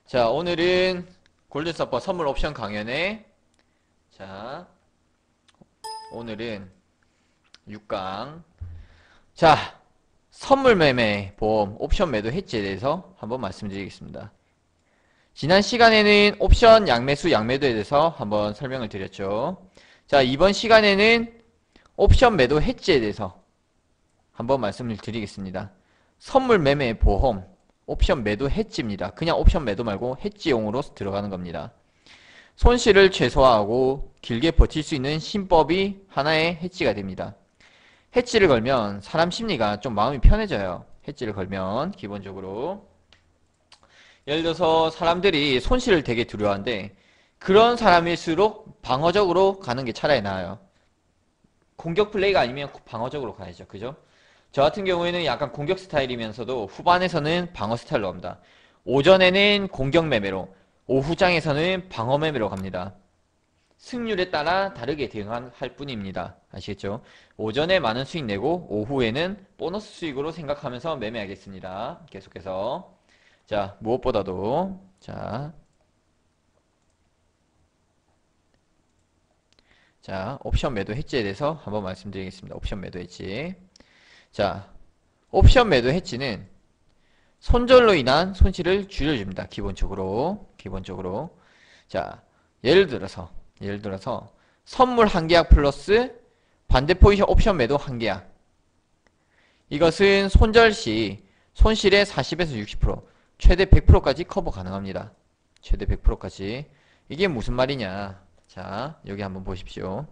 자, 오늘은 골든서퍼 선물 옵션 강연에 자, 오늘은 6강. 자, 선물 매매, 보험, 옵션 매도 해지에 대해서 한번 말씀드리겠습니다. 지난 시간에는 옵션 양매수, 양매도에 대해서 한번 설명을 드렸죠. 자, 이번 시간에는 옵션 매도 해지에 대해서 한번 말씀을 드리겠습니다. 선물 매매, 보험, 옵션 매도 해지입니다. 그냥 옵션 매도 말고 해지용으로 들어가는 겁니다. 손실을 최소화하고 길게 버틸 수 있는 신법이 하나의 해지가 됩니다. 해지를 걸면 사람 심리가 좀 마음이 편해져요. 해지를 걸면 기본적으로 예를 들어서 사람들이 손실을 되게 두려워하는데 그런 사람일수록 방어적으로 가는 게 차라리 나아요. 공격 플레이가 아니면 방어적으로 가야죠. 그죠? 저 같은 경우에는 약간 공격 스타일이면서도 후반에서는 방어 스타일로 갑니다. 오전에는 공격 매매로, 오후장에서는 방어 매매로 갑니다. 승률에 따라 다르게 대응할 뿐입니다. 아시겠죠? 오전에 많은 수익 내고 오후에는 보너스 수익으로 생각하면서 매매하겠습니다. 계속해서. 자, 무엇보다도 자, 옵션 매도 해지에 대해서 한번 말씀드리겠습니다. 옵션 매도 해지. 자, 옵션 매도 해지는 손절로 인한 손실을 줄여줍니다. 기본적으로. 자, 예를 들어서 선물 한 계약 플러스 반대 포지션 옵션 매도 한 계약. 이것은 손절 시 손실의 40에서 60%, 최대 100%까지 커버 가능합니다. 최대 100%까지. 이게 무슨 말이냐? 자, 여기 한번 보십시오.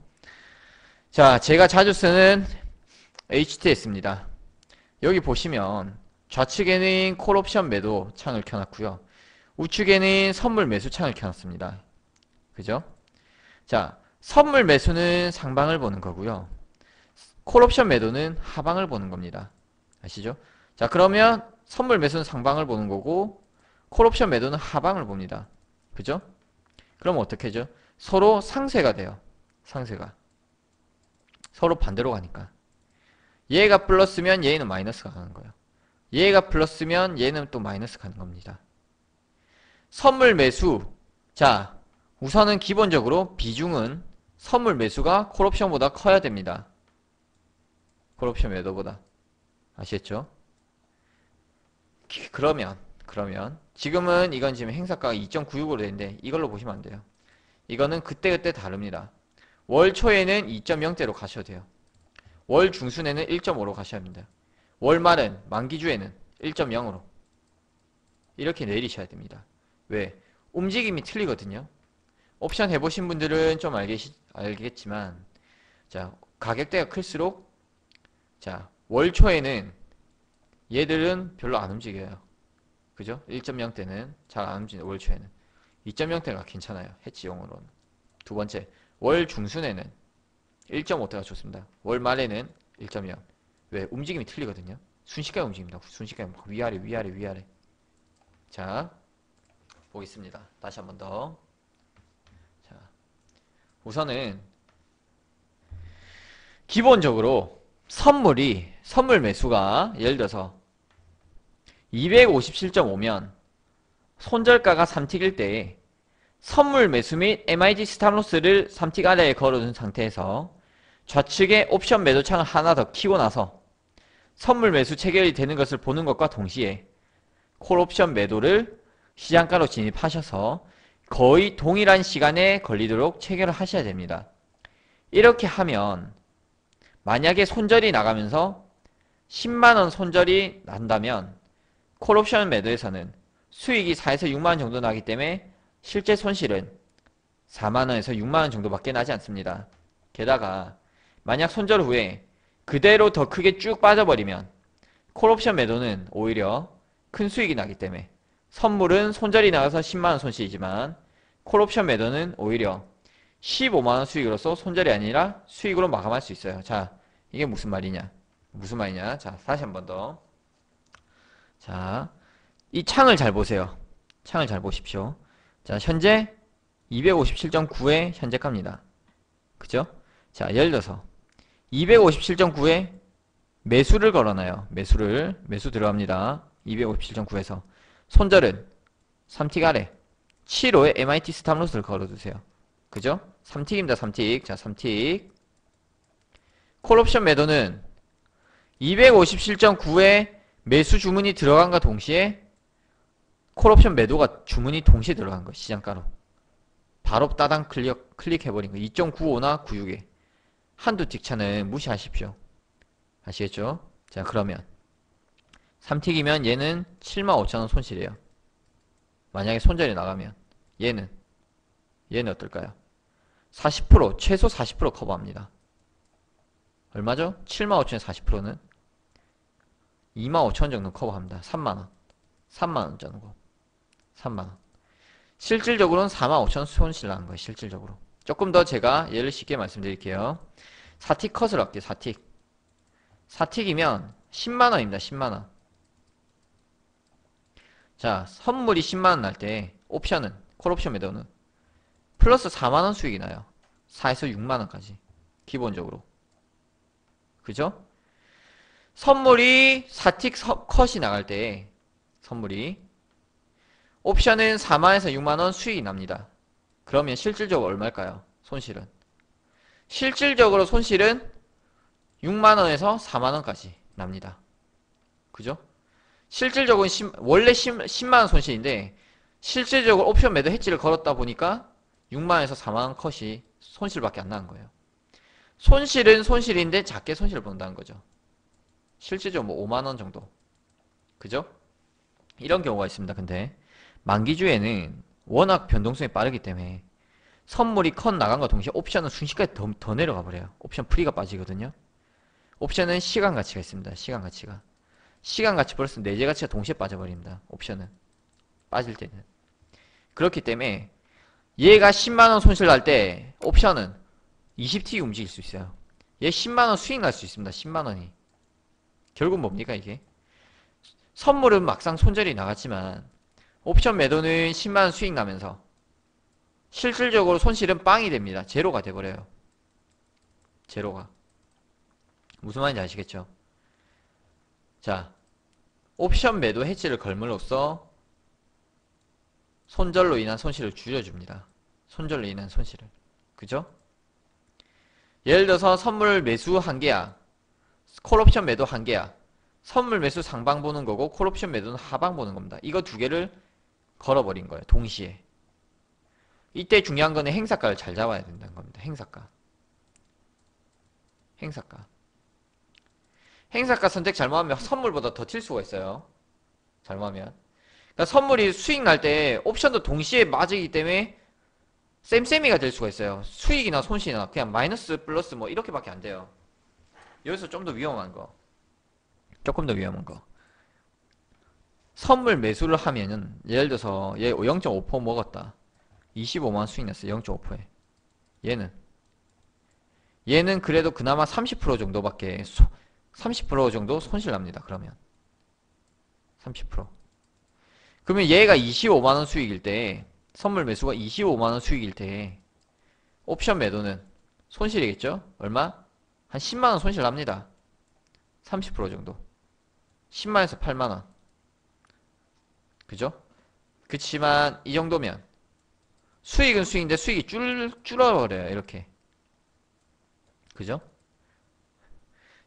자, 제가 자주 쓰는 HTS입니다. 여기 보시면 좌측에는 콜옵션 매도 창을 켜놨고요. 우측에는 선물 매수 창을 켜놨습니다. 그죠? 자, 선물 매수는 상방을 보는 거고요. 콜옵션 매도는 하방을 보는 겁니다. 아시죠? 자, 그러면 선물 매수는 상방을 보는 거고 콜옵션 매도는 하방을 봅니다. 그죠? 그럼 어떻게 하죠? 서로 상쇄가 돼요. 상쇄가. 서로 반대로 가니까. 얘가 플러스면 얘는 마이너스가 가는 거예요. 얘가 플러스면 얘는 또 마이너스 가는 겁니다. 선물 매수. 자, 우선은 기본적으로 비중은 선물 매수가 콜옵션보다 커야 됩니다. 콜옵션 매도보다. 아시겠죠? 그러면 지금은 이건 지금 행사가가 2.96으로 되는데 이걸로 보시면 안 돼요. 이거는 그때그때 다릅니다. 월 초에는 2.0대로 가셔도 돼요. 월 중순에는 1.5로 가셔야 합니다. 월 말은 만기주에는 1.0으로 이렇게 내리셔야 됩니다. 왜? 움직임이 틀리거든요. 옵션 해보신 분들은 좀 알겠지만 자, 가격대가 클수록 자, 월 초에는 얘들은 별로 안 움직여요. 그죠? 1.0대는 잘 안 움직여요. 월 초에는 2.0대가 괜찮아요. 해치용으로는. 두 번째, 월 중순에는 1.5대가 좋습니다. 월 말에는 1.0. 왜? 움직임이 틀리거든요. 순식간에 움직입니다. 순식간에 위아래. 자, 보겠습니다. 다시 한 번 더. 자, 우선은 기본적으로 선물 매수가 예를 들어서 257.5면 손절가가 3틱일 때 선물 매수 및 MIG 스탑로스를 3틱 아래에 걸어둔 상태에서 좌측에 옵션 매도 창을 하나 더 키고 나서 선물 매수 체결이 되는 것을 보는 것과 동시에 콜 옵션 매도를 시장가로 진입하셔서 거의 동일한 시간에 걸리도록 체결을 하셔야 됩니다. 이렇게 하면 만약에 손절이 나가면서 10만원 손절이 난다면 콜 옵션 매도에서는 수익이 4에서 6만원 정도 나기 때문에 실제 손실은 4만원에서 6만원 정도밖에 나지 않습니다. 게다가 만약 손절 후에 그대로 더 크게 쭉 빠져버리면 콜옵션 매도는 오히려 큰 수익이 나기 때문에 선물은 손절이 나가서 10만원 손실이지만 콜옵션 매도는 오히려 15만원 수익으로서 손절이 아니라 수익으로 마감할 수 있어요. 자, 이게 무슨 말이냐? 자, 다시 한 번 더. 자, 이 창을 잘 보세요. 창을 잘 보십시오. 자, 현재 257.9에 현재가입니다. 그죠? 자, 예를 들어서 257.9에 매수를 걸어놔요. 매수 들어갑니다. 257.9에서 손절은 3틱 아래 7호에 MIT 스탑로스를 걸어두세요. 그죠? 3틱입니다. 3틱. 자, 3틱. 콜옵션 매도는 257.9에 매수 주문이 들어간과 동시에 콜옵션 매도가 주문이 동시에 들어간 거 시장가로 바로 따당 클릭해버린 거. 2.95나 96에 한두 틱 차는 무시하십시오. 아시겠죠? 자, 그러면 3틱이면 얘는 75,000원 손실이에요. 만약에 손절이 나가면 얘는 어떨까요? 40% 최소 40% 커버합니다. 얼마죠? 75,000에 40%는 25,000원 정도 커버합니다. 3만원 3만원 정도 3만원 실질적으로는 45,000원 손실 나는 거예요. 실질적으로 조금 더 제가 예를 쉽게 말씀드릴게요. 4틱 컷을 할게요. 4틱 4틱이면 10만원입니다. 10만원 자, 선물이 10만원 날 때 옵션은 콜옵션 매도는 플러스 4만원 수익이 나요. 4에서 6만원까지 기본적으로 그죠? 선물이 4틱 컷이 나갈 때 선물이 옵션은 4만에서 6만원 수익이 납니다. 그러면 실질적으로 얼마일까요? 손실은 실질적으로 손실은 6만원에서 4만원까지 납니다. 그죠? 실질적으로 원래 10만원 손실인데 실질적으로 옵션 매도 해지를 걸었다 보니까 6만원에서 4만원 컷이 손실밖에 안 나는 거예요. 손실은 손실인데 작게 손실을 본다는 거죠. 실질적으로 뭐 5만원 정도. 그죠? 이런 경우가 있습니다. 근데 만기주에는 워낙 변동성이 빠르기 때문에 선물이 컷 나간과 동시에 옵션은 순식간에 더 내려가 버려요. 옵션 프리가 빠지거든요. 옵션은 시간 가치가 있습니다. 시간 가치가. 시간 가치 플러스 내재 가치가 동시에 빠져버립니다. 옵션은. 빠질 때는. 그렇기 때문에 얘가 10만원 손실 날 때 옵션은 20T 움직일 수 있어요. 얘 10만원 수익 날 수 있습니다. 10만원이. 결국 뭡니까 이게? 선물은 막상 손절이 나갔지만 옵션 매도는 10만원 수익 나면서 실질적으로 손실은 빵이 됩니다. 제로가 돼버려요. 제로가. 무슨 말인지 아시겠죠? 자, 옵션 매도 해지를 걸므로써 손절로 인한 손실을 줄여줍니다. 손절로 인한 손실을. 그죠? 예를 들어서 선물 매수 한 계약, 콜옵션 매도 한 계약, 선물 매수 상방 보는 거고 콜옵션 매도는 하방 보는 겁니다. 이거 두 개를 걸어버린 거예요. 동시에. 이때 중요한 거는 행사가를 잘 잡아야 된다는 겁니다. 행사가. 행사가. 행사가 선택 잘못하면 선물보다 더 튈 수가 있어요. 잘못하면. 그러니까 선물이 수익 날 때 옵션도 동시에 맞이기 때문에 쌤쌤이가 될 수가 있어요. 수익이나 손실이나 그냥 마이너스 플러스 뭐 이렇게밖에 안 돼요. 여기서 좀 더 위험한 거. 조금 더 위험한 거. 선물 매수를 하면은 예를 들어서 얘 0.5% 먹었다. 25만원 수익 났어요. 0.5%에. 얘는 그래도 그나마 30% 정도밖에 30% 정도 손실 납니다. 그러면 30%. 그러면 얘가 25만원 수익일 때 선물 매수가 25만원 수익일 때 옵션 매도는 손실이겠죠? 얼마? 한 10만원 손실 납니다. 30% 정도. 10만에서 8만원. 그죠? 그치만 이 정도면 수익은 수익인데 수익이 줄어버려요. 이렇게. 그죠?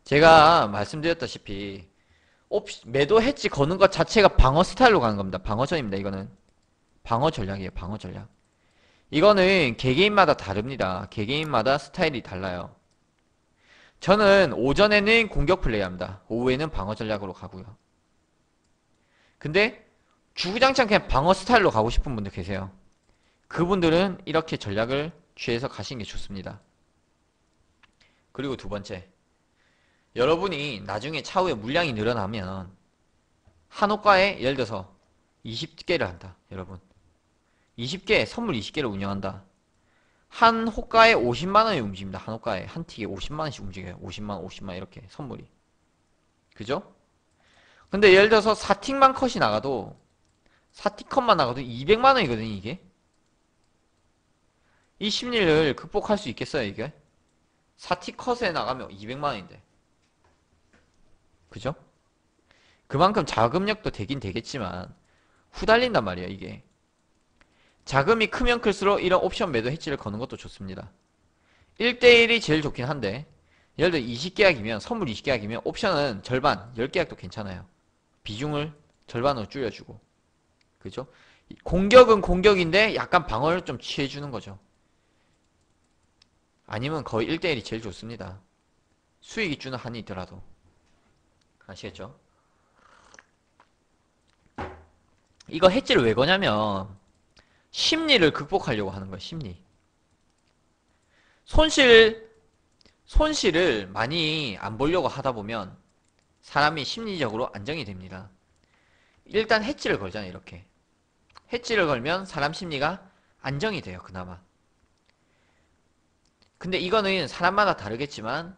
제가 말씀드렸다시피 매도 해지 거는 것 자체가 방어 스타일로 가는 겁니다. 방어전입니다. 이거는 방어 전략이에요. 방어 전략. 이거는 개개인마다 다릅니다. 개개인마다 스타일이 달라요. 저는 오전에는 공격 플레이합니다. 오후에는 방어 전략으로 가고요. 근데 주구장창 그냥 방어 스타일로 가고 싶은 분들 계세요. 그분들은 이렇게 전략을 취해서 가시는 게 좋습니다. 그리고 두 번째, 여러분이 나중에 차후에 물량이 늘어나면 한 호가에 예를 들어서 20개를 한다. 여러분 20개, 선물 20개를 운영한다. 한 호가에 50만원이 움직입니다. 한 호가에 한 틱에 50만원씩 움직여요. 50만원 50만원 이렇게 선물이. 그죠? 근데 예를 들어서 4틱만 컷이 나가도 4틱 컷만 나가도 200만원이거든요. 이게 이 심리를 극복할 수 있겠어요? 이게 4틱 컷에 나가면 200만원인데 그죠? 그만큼 자금력도 되긴 되겠지만 후달린단 말이에요. 이게 자금이 크면 클수록 이런 옵션 매도 해지를 거는 것도 좋습니다. 1대1이 제일 좋긴 한데 예를 들어 20계약이면 선물 20계약이면 옵션은 절반 10계약도 괜찮아요. 비중을 절반으로 줄여주고 그죠? 공격은 공격인데 약간 방어를 좀 취해주는 거죠. 아니면 거의 1대1이 제일 좋습니다. 수익이 주는 한이 있더라도 아시겠죠? 이거 해지를 왜 거냐면 심리를 극복하려고 하는 거예요. 심리. 손실을 많이 안 보려고 하다 보면 사람이 심리적으로 안정이 됩니다. 일단 해지를 걸잖아요. 이렇게 해지를 걸면 사람 심리가 안정이 돼요. 그나마. 근데 이거는 사람마다 다르겠지만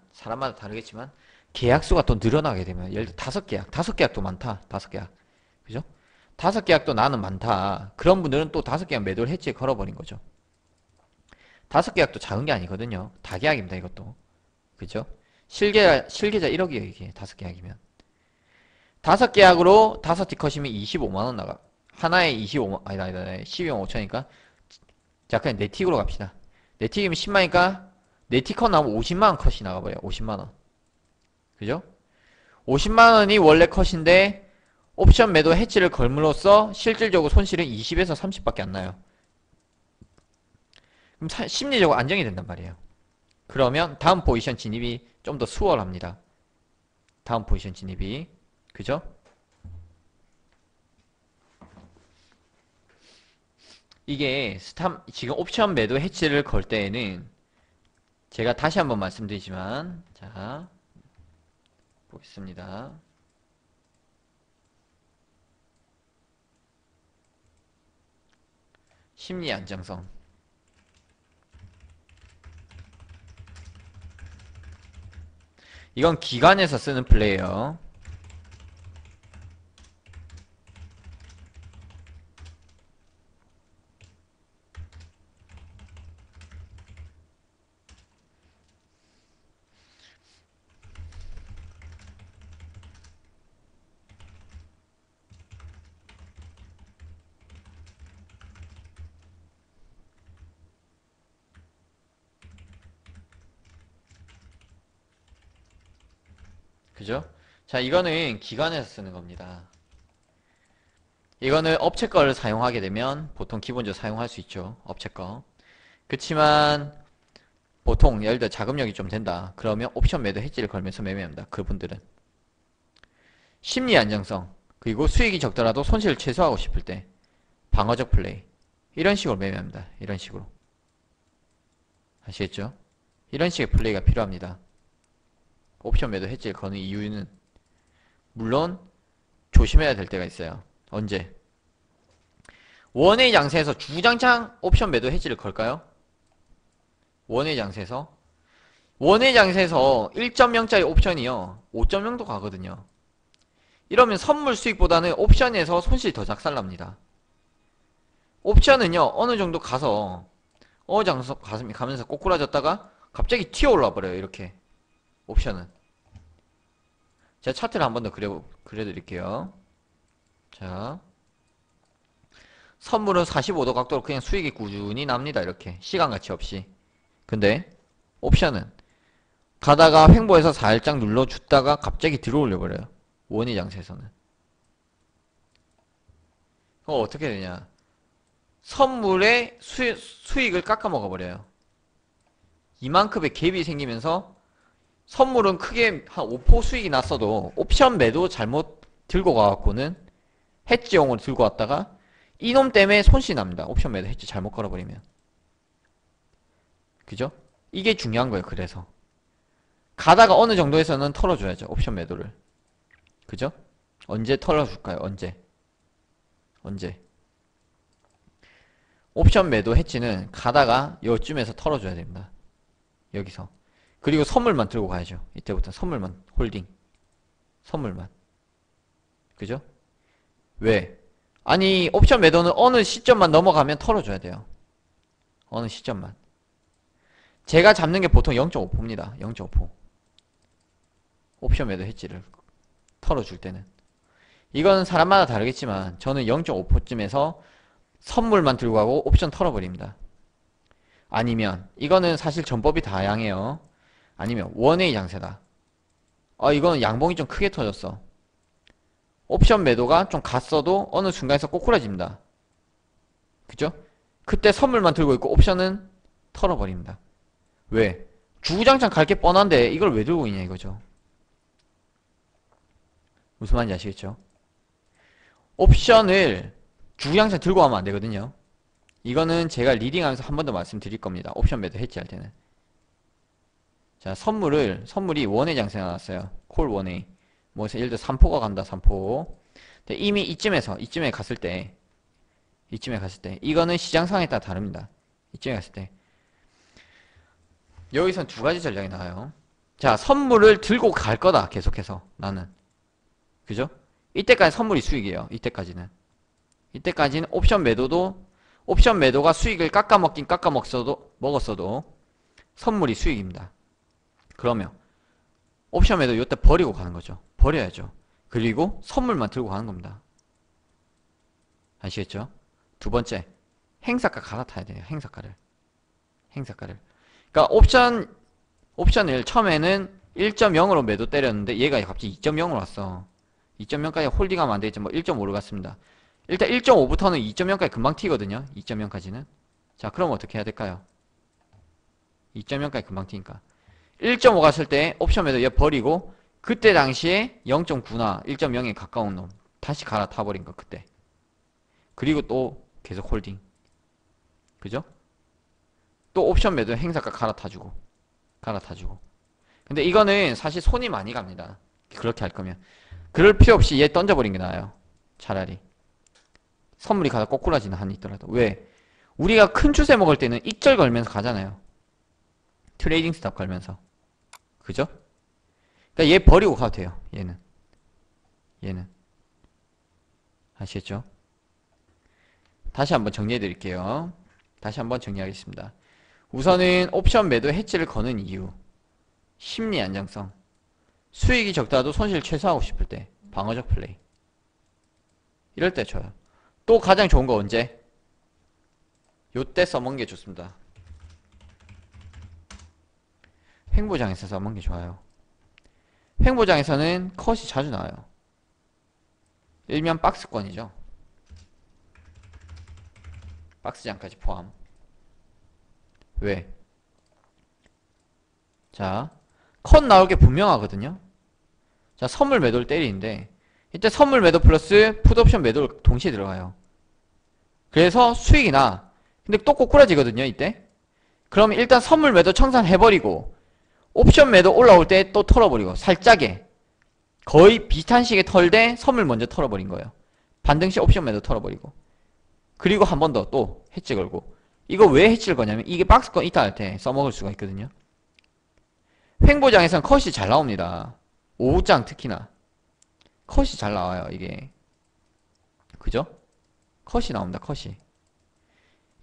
계약수가 또 늘어나게 되면 예를 들어 5계약도 많다. 5계약 그죠? 5계약도 나는 많다. 그런 분들은 또 5계약 매도를 해지에 걸어버린 거죠. 5계약도 작은 게 아니거든요. 다계약입니다. 이것도 그죠? 실계자 1억이에요. 이게 5계약이면 5계약으로 5티 컷이면 25만원 나가. 하나에 25만 아니다 12만 5천이니까 자 그냥 네틱으로 갑시다. 네틱이면 10만이니까 네틱 컷 나오면 50만원 컷이 나가버려요. 50만원 그죠? 50만원이 원래 컷인데 옵션 매도 해지를 걸므로써 실질적으로 손실은 20에서 30밖에 안 나요. 그럼 심리적으로 안정이 된단 말이에요. 그러면 다음 포지션 진입이 좀 더 수월합니다. 다음 포지션 진입이 그죠? 이게 지금 옵션 매도 해지를 걸 때에는 제가 다시 한번 말씀드리지만 자 보겠습니다. 심리 안정성 이건 기관에서 쓰는 플레이예요. 그죠? 자 이거는 기관에서 쓰는 겁니다. 이거는 업체 거를 사용하게 되면 보통 기본적으로 사용할 수 있죠. 업체 거. 그치만 보통 예를 들어 자금력이 좀 된다. 그러면 옵션 매도 해지를 걸면서 매매합니다. 그분들은. 심리 안정성 그리고 수익이 적더라도 손실을 최소화하고 싶을 때 방어적 플레이 이런 식으로 매매합니다. 이런 식으로. 아시겠죠? 이런 식의 플레이가 필요합니다. 옵션 매도 해지를 거는 이유는 물론 조심해야 될 때가 있어요. 언제? 원웨이 장세에서 주장창 옵션 매도 해지를 걸까요? 원웨이 장세에서 1.0짜리 옵션이요 5.0도 가거든요. 이러면 선물 수익보다는 옵션에서 손실이 더 작살납니다. 옵션은요 어느정도 가서 장소 가면서 꼬꾸라졌다가 갑자기 튀어올라 버려요. 이렇게 옵션은 제가 차트를 한 번 더 그려드릴게요. 자 선물은 45도 각도로 그냥 수익이 꾸준히 납니다. 이렇게 시간가치 없이. 근데 옵션은 가다가 횡보해서 살짝 눌러줬다가 갑자기 들어올려 버려요. 원위 장세에서는. 어떻게 되냐 선물의 수익을 깎아먹어 버려요. 이만큼의 갭이 생기면서 선물은 크게 한 5% 수익이 났어도 옵션 매도 잘못 들고 가갖고는 해지용으로 들고 왔다가 이놈 때문에 손실이 납니다. 옵션 매도 해지 잘못 걸어버리면. 그죠? 이게 중요한 거예요. 그래서 가다가 어느 정도에서는 털어줘야죠. 옵션 매도를. 그죠? 언제 털어줄까요? 언제? 옵션 매도 해지는 가다가 요쯤에서 털어줘야 됩니다. 여기서. 그리고 선물만 들고 가야죠. 이때부터 선물만 홀딩. 선물만. 그죠? 왜? 아니 옵션 매도는 어느 시점만 넘어가면 털어줘야 돼요. 어느 시점만. 제가 잡는 게 보통 0.5%입니다. 0.5%. 옵션 매도 해지를 털어줄 때는. 이건 사람마다 다르겠지만 저는 0.5%쯤에서 선물만 들고 가고 옵션 털어버립니다. 아니면 이거는 사실 전법이 다양해요. 아니면 원웨이 장세다. 이거는 양봉이 좀 크게 터졌어. 옵션 매도가 좀 갔어도 어느 순간에서 꼬꾸라집니다. 그죠? 그때 선물만 들고 있고 옵션은 털어버립니다. 왜? 주구장창 갈 게 뻔한데 이걸 왜 들고 있냐 이거죠. 무슨 말인지 아시겠죠? 옵션을 주구장창 들고 가면 안 되거든요. 이거는 제가 리딩하면서 한 번 더 말씀드릴 겁니다. 옵션 매도 해지할 때는. 자, 선물이 원웨이 장세가 나왔어요. 콜 원웨이. 뭐, 예를 들어 3포가 간다, 3포. 근데 이미 이쯤에 갔을 때, 이거는 시장 상황에 따라 다릅니다. 이쯤에 갔을 때. 여기선 두 가지 전략이 나와요. 자, 선물을 들고 갈 거다, 계속해서. 나는. 그죠? 이때까지 선물이 수익이에요. 이때까지는 옵션 매도가 수익을 먹었어도 선물이 수익입니다. 그러면 옵션 매도 이때 버리고 가는 거죠. 버려야죠. 그리고 선물만 들고 가는 겁니다. 아시겠죠? 두 번째, 행사가 갈아타야 돼요. 행사가를. 그러니까 옵션을 처음에는 1.0으로 매도 때렸는데 얘가 갑자기 2.0으로 왔어. 2.0까지 홀딩하면 안 되겠죠. 뭐 1.5로 갔습니다. 일단 1.5부터는 2.0까지 금방 튀거든요. 2.0까지는. 자, 그럼 어떻게 해야 될까요? 2.0까지 금방 튀니까 1.5 갔을 때 옵션 매도 얘 버리고 그때 당시에 0.9나 1.0에 가까운 놈 다시 갈아타버린 거 그때. 그리고 또 계속 홀딩. 그죠? 또 옵션 매도 행사가 갈아타주고. 근데 이거는 사실 손이 많이 갑니다. 그렇게 할 거면. 그럴 필요 없이 얘 던져버린 게 나아요. 차라리. 선물이 가다 꼬꾸라지는 한이 있더라도. 왜? 우리가 큰 추세 먹을 때는 익절 걸면서 가잖아요. 트레이딩 스탑 걸면서. 그죠? 그러니까 얘 버리고 가도 돼요. 얘는. 아시겠죠? 다시 한번 정리해 드릴게요. 다시 한번 정리하겠습니다. 우선은 옵션 매도 해지를 거는 이유. 심리 안정성. 수익이 적더라도 손실 최소화하고 싶을 때. 방어적 플레이. 이럴 때 줘요. 또 가장 좋은 거 언제? 요때 써먹는 게 좋습니다. 횡보장에서 써먹는 게 좋아요. 횡보장에서는 컷이 자주 나와요. 일면 박스권이죠. 박스장까지 포함. 왜? 자, 컷 나올 게 분명하거든요. 자, 선물 매도를 때리는데 이때 선물 매도 플러스 풋옵션 매도를 동시에 들어가요. 그래서 수익이 나. 근데 또 꼬꾸라지거든요, 이때. 그럼 일단 선물 매도 청산해버리고 옵션 매도 올라올 때 또 털어버리고 살짝에 거의 비슷한 시기에 털되 선물 먼저 털어버린 거예요. 반등시 옵션 매도 털어버리고 그리고 한 번 더 또 해치 걸고. 이거 왜 해치를 거냐면 이게 박스권 있다 할 때 써먹을 수가 있거든요. 횡보장에서는 컷이 잘 나옵니다. 오후장 특히나 컷이 잘 나와요. 이게 그죠? 컷이 나옵니다. 컷이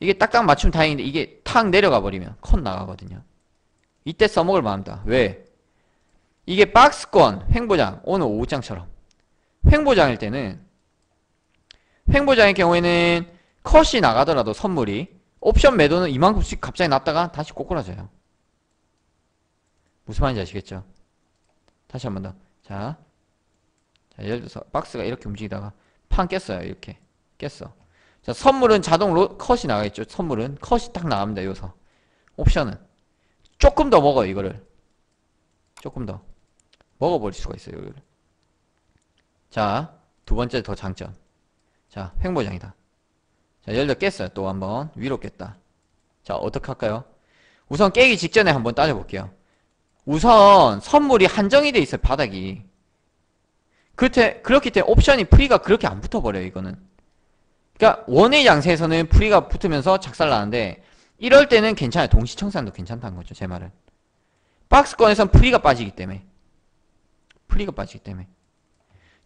이게 딱딱 맞추면 다행인데 이게 탁 내려가 버리면 컷 나가거든요. 이때 써먹을 만합니다. 왜? 이게 박스권 횡보장 오늘 오후장처럼 횡보장일 때는 횡보장의 경우에는 컷이 나가더라도 선물이 옵션 매도는 이만큼씩 갑자기 났다가 다시 꼬꾸라져요. 무슨 말인지 아시겠죠? 다시 한 번 더. 자, 예를 들어서 박스가 이렇게 움직이다가 판 깼어요. 이렇게 깼어. 자, 선물은 자동으로 컷이 나가겠죠. 선물은 컷이 딱 나갑니다. 여기서. 옵션은 조금 더 먹어요. 이거를 조금 더 먹어버릴 수가 있어요. 이거를. 자, 두 번째 더 장점. 자, 횡보장이다. 자, 예를 들어 깼어요. 또 한번 위로 깼다. 자, 어떻게 할까요? 우선 깨기 직전에 한번 따져볼게요. 우선 선물이 한정이 돼 있어요. 바닥이. 그렇기 때문에 옵션이 프리가 그렇게 안 붙어버려요. 이거는. 그러니까 원웨이 양세에서는 프리가 붙으면서 작살나는데 이럴 때는 괜찮아요. 동시청산도 괜찮다는 거죠. 제 말은. 박스권에선 프리가 빠지기 때문에.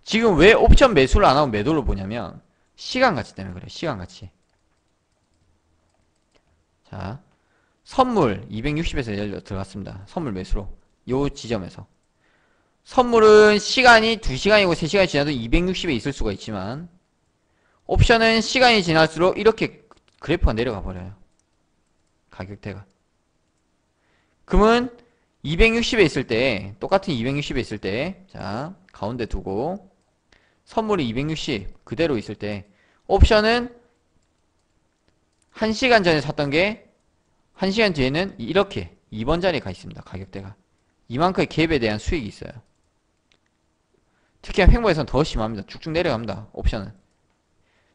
지금 왜 옵션 매수를 안 하고 매도를 보냐면 시간가치 때문에 그래요. 시간가치. 자, 선물 260에서 들어갔습니다. 선물 매수로. 요 지점에서. 선물은 시간이 2시간이고 3시간이 지나도 260에 있을 수가 있지만 옵션은 시간이 지날수록 이렇게 그래프가 내려가 버려요. 가격대가. 그러면 260에 있을 때, 똑같은 260에 있을 때, 자, 가운데 두고, 선물이 260 그대로 있을 때, 옵션은 1시간 전에 샀던 게 1시간 뒤에는 이렇게 2번 자리에 가 있습니다. 가격대가. 이만큼의 갭에 대한 수익이 있어요. 특히 횡보에서는 더 심합니다. 쭉쭉 내려갑니다. 옵션은.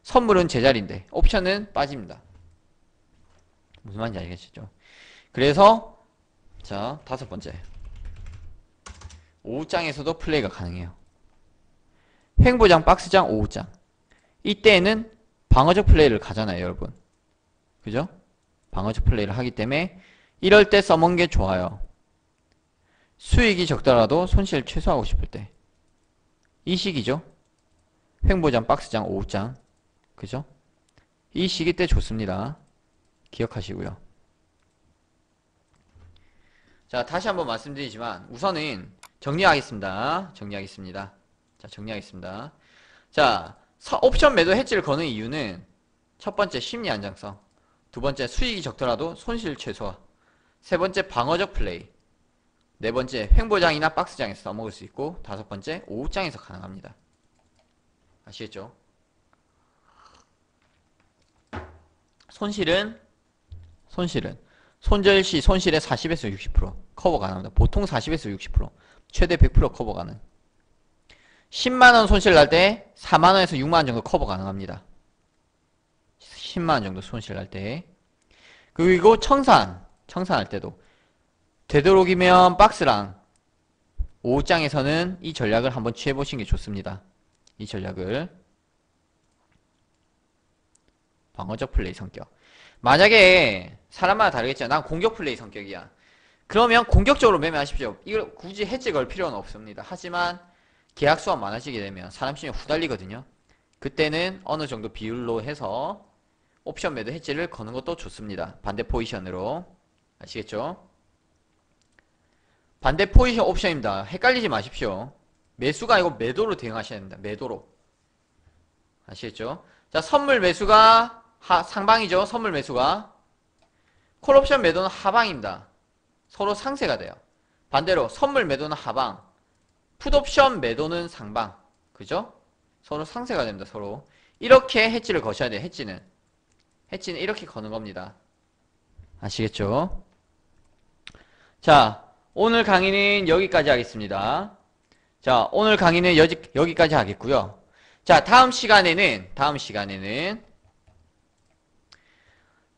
선물은 제자리인데 옵션은 빠집니다. 무슨 말인지 알겠죠? 그래서 자, 5번째. 오후장에서도 플레이가 가능해요. 횡보장, 박스장, 오후장. 이때에는 방어적 플레이를 가잖아요, 여러분. 그죠? 방어적 플레이를 하기 때문에 이럴 때 써먹는 게 좋아요. 수익이 적더라도 손실을 최소화하고 싶을 때. 이 시기죠. 횡보장, 박스장, 오후장. 그죠? 이 시기 때 좋습니다. 기억하시고요. 자, 다시 한번 말씀드리지만 우선은 정리하겠습니다. 자, 정리하겠습니다. 자, 옵션 매도 해지를 거는 이유는 첫 번째 심리 안정성, 두 번째 수익이 적더라도 손실 최소화, 세 번째 방어적 플레이, 네 번째 횡보장이나 박스장에서 써먹을 수 있고, 다섯 번째 오후장에서 가능합니다. 아시겠죠? 손실은 손절시 손실의 40에서 60% 커버 가능합니다. 보통 40에서 60%, 최대 100% 커버 가능. 10만원 손실 날 때 4만원에서 6만원 정도 커버 가능합니다. 10만원 정도 손실 날 때. 그리고 청산할 때도 되도록이면 박스랑 오후장에서는 이 전략을 한번 취해보시는 게 좋습니다. 이 전략을. 방어적 플레이 성격. 만약에 사람마다 다르겠지만 난 공격 플레이 성격이야. 그러면 공격적으로 매매하십시오. 이걸 굳이 해지 걸 필요는 없습니다. 하지만 계약수가 많아지게 되면 사람 심리 후달리거든요. 그때는 어느 정도 비율로 해서 옵션 매도 해지를 거는 것도 좋습니다. 반대 포지션으로. 아시겠죠? 반대 포지션 옵션입니다. 헷갈리지 마십시오. 매수가 아니고 매도로 대응하셔야 됩니다. 매도로. 아시겠죠? 자, 선물 매수가 상방이죠. 선물 매수가. 콜옵션 매도는 하방입니다. 서로 상쇄가 돼요. 반대로 선물 매도는 하방, 풋옵션 매도는 상방. 그죠? 서로 상쇄가 됩니다. 서로. 이렇게 해지를 거셔야 돼요. 해지는 이렇게 거는 겁니다. 아시겠죠? 자, 오늘 강의는 여기까지 하겠습니다. 자, 오늘 강의는 여기까지 하겠고요. 자, 다음 시간에는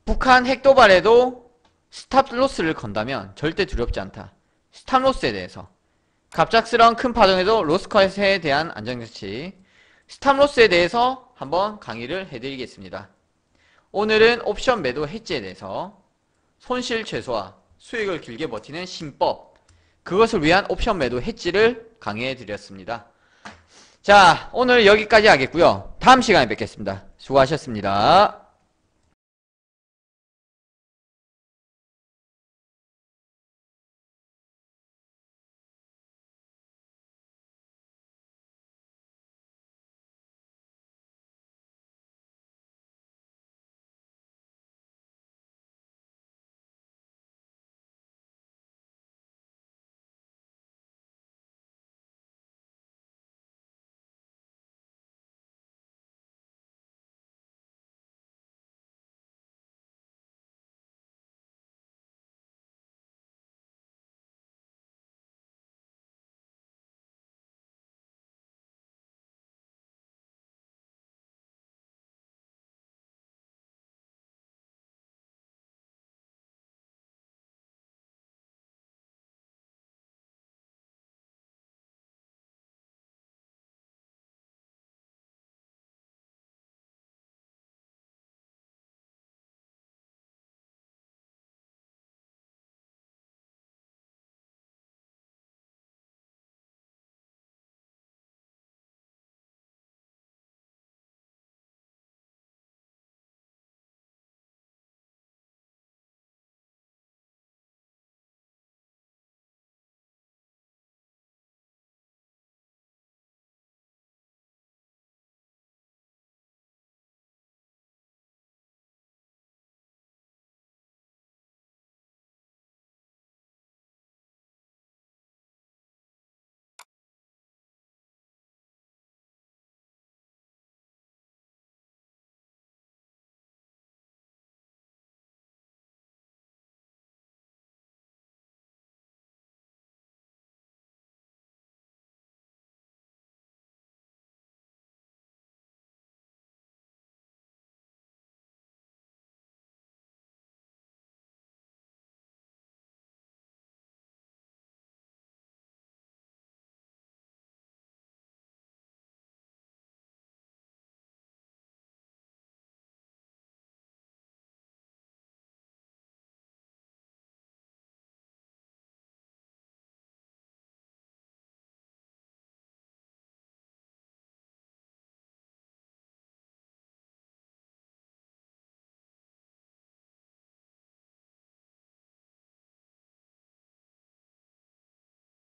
북한 핵도발에도 스탑로스를 건다면 절대 두렵지 않다. 스탑로스에 대해서. 갑작스러운 큰 파동에도 로스컷에 대한 안전장치. 스탑로스에 대해서 한번 강의를 해드리겠습니다. 오늘은 옵션 매도 해지에 대해서 손실 최소화, 수익을 길게 버티는 신법, 그것을 위한 옵션 매도 해지를 강의해 드렸습니다. 자, 오늘 여기까지 하겠고요. 다음 시간에 뵙겠습니다. 수고하셨습니다.